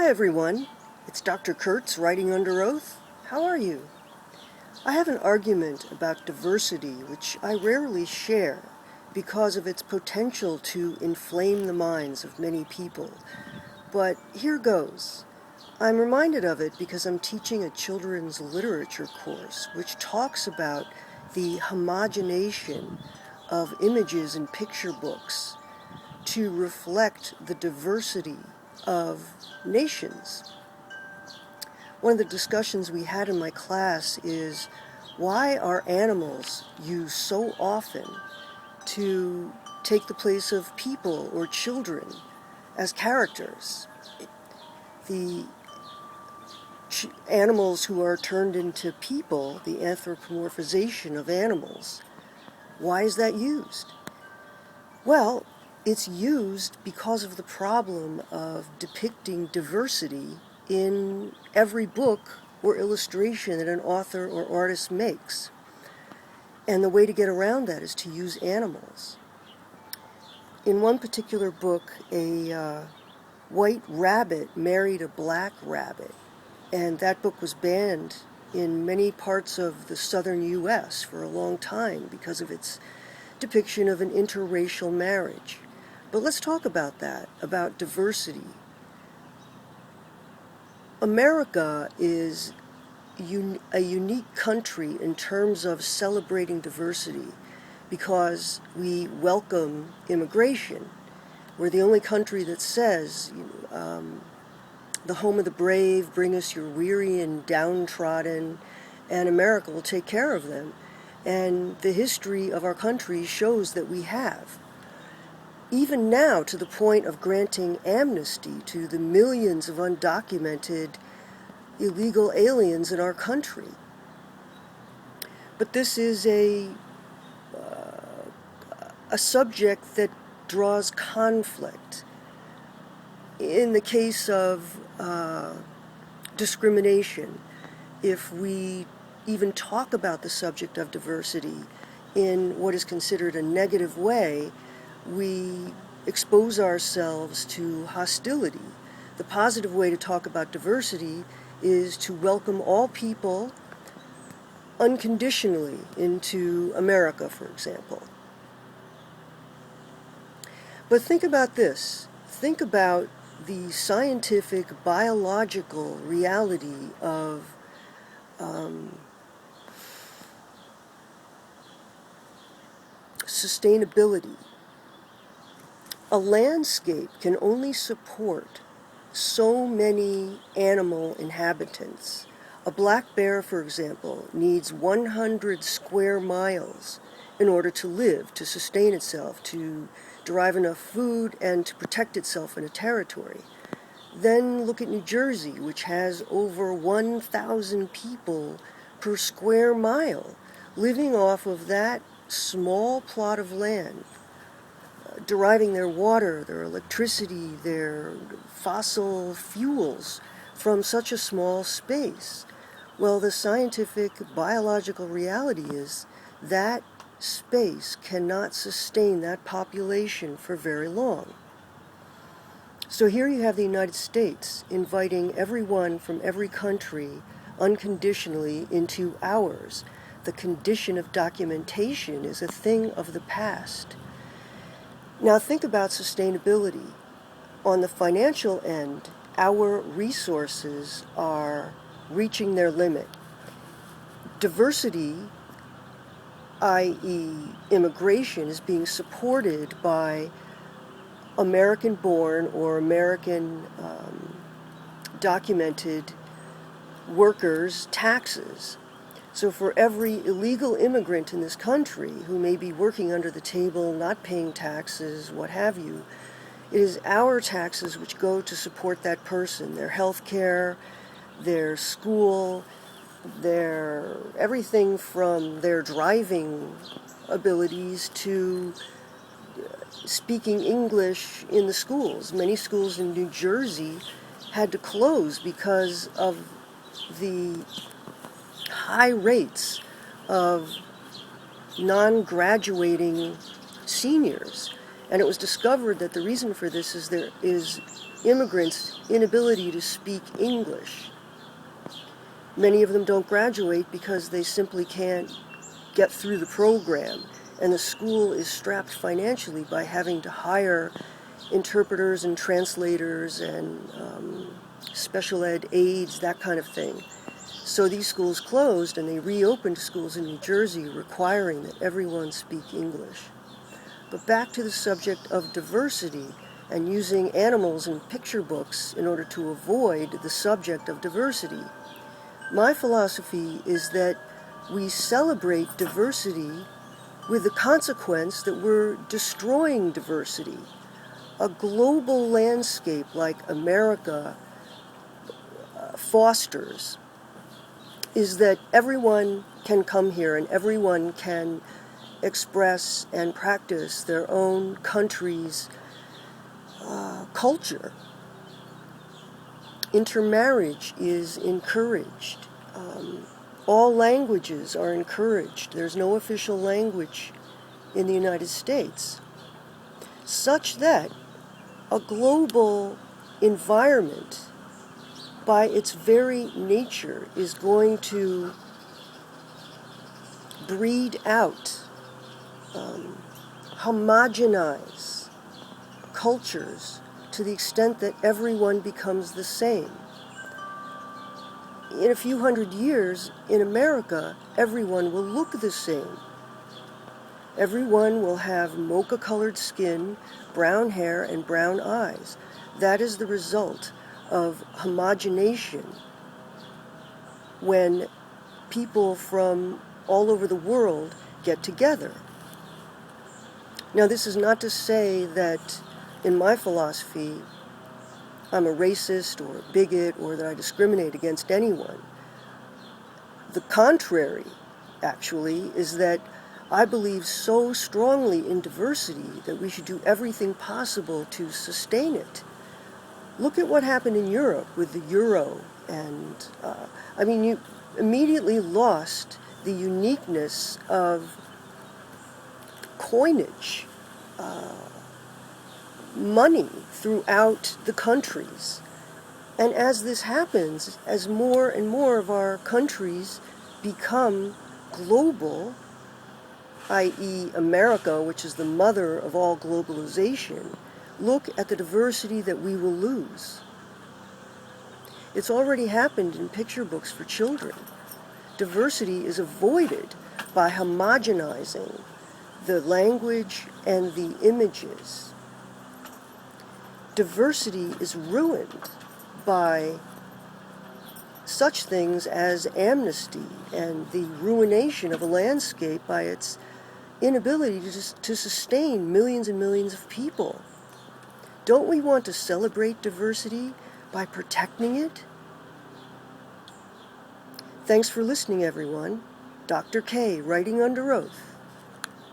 Hi everyone, it's Dr. Kurtz writing under oath. How are you? I have an argument about diversity which I rarely share because of its potential to inflame the minds of many people. But here goes. I'm reminded of it because I'm teaching a children's literature course which talks about the homogenation of images in picture books to reflect the diversity of nations. One of the discussions we had in my class is why are animals used so often to take the place of people or children as characters? The animals who are turned into people, the anthropomorphization of animals, why is that used? Well, it's used because of the problem of depicting diversity in every book or illustration that an author or artist makes. And the way to get around that is to use animals. In one particular book, a white rabbit married a black rabbit, and that book was banned in many parts of the southern U.S. for a long time because of its depiction of an interracial marriage. But let's talk about that, about diversity. America is a unique country in terms of celebrating diversity because we welcome immigration. We're the only country that says, the home of the brave, bring us your weary and downtrodden, and America will take care of them. And the history of our country shows that we have. Even now, to the point of granting amnesty to the millions of undocumented illegal aliens in our country. But this is a subject that draws conflict. In the case of discrimination, if we even talk about the subject of diversity in what is considered a negative way, we expose ourselves to hostility. The positive way to talk about diversity is to welcome all people unconditionally into America, for example. But think about this. Think about the scientific, biological reality of sustainability. A landscape can only support so many animal inhabitants. A black bear, for example, needs 100 square miles in order to live, to sustain itself, to derive enough food, and to protect itself in a territory. Then look at New Jersey, which has over 1,000 people per square mile living off of that small plot of land, deriving their water, their electricity, their fossil fuels from such a small space. Well, the scientific, biological reality is that space cannot sustain that population for very long. So here you have the United States inviting everyone from every country unconditionally into ours. The condition of documentation is a thing of the past. Now think about sustainability. On the financial end, our resources are reaching their limit. Diversity, i.e. immigration, is being supported by American-born or American documented workers' taxes. So for every illegal immigrant in this country who may be working under the table, not paying taxes, what have you, it is our taxes which go to support that person, their health care, their school, their everything from their driving abilities to speaking English in the schools. Many schools in New Jersey had to close because of the high rates of non-graduating seniors. And it was discovered that the reason for this is there is immigrants' inability to speak English. Many of them don't graduate because they simply can't get through the program, and the school is strapped financially by having to hire interpreters and translators and special ed aides, that kind of thing. So these schools closed, and they reopened schools in New Jersey requiring that everyone speak English. But back to the subject of diversity and using animals in picture books in order to avoid the subject of diversity. My philosophy is that we celebrate diversity with the consequence that we're destroying diversity. A global landscape like America fosters is that everyone can come here and everyone can express and practice their own country's culture. Intermarriage is encouraged. All languages are encouraged. There's no official language in the United States, such that a global environment, by its very nature, is going to breed out, homogenize cultures to the extent that everyone becomes the same. In a few hundred years, in America, everyone will look the same. Everyone will have mocha-colored skin, brown hair, and brown eyes. That is the result of homogenation when people from all over the world get together. Now, this is not to say that in my philosophy I'm a racist or a bigot or that I discriminate against anyone. The contrary, actually, is that I believe so strongly in diversity that we should do everything possible to sustain it. Look at what happened in Europe with the euro, and you immediately lost the uniqueness of coinage, money throughout the countries. And as this happens, as more and more of our countries become global, i.e. America, which is the mother of all globalization, look at the diversity that we will lose. It's already happened in picture books for children. Diversity is avoided by homogenizing the language and the images. Diversity is ruined by such things as amnesty and the ruination of a landscape by its inability to sustain millions and millions of people. Don't we want to celebrate diversity by protecting it? Thanks for listening, everyone. Dr. K, writing under oath.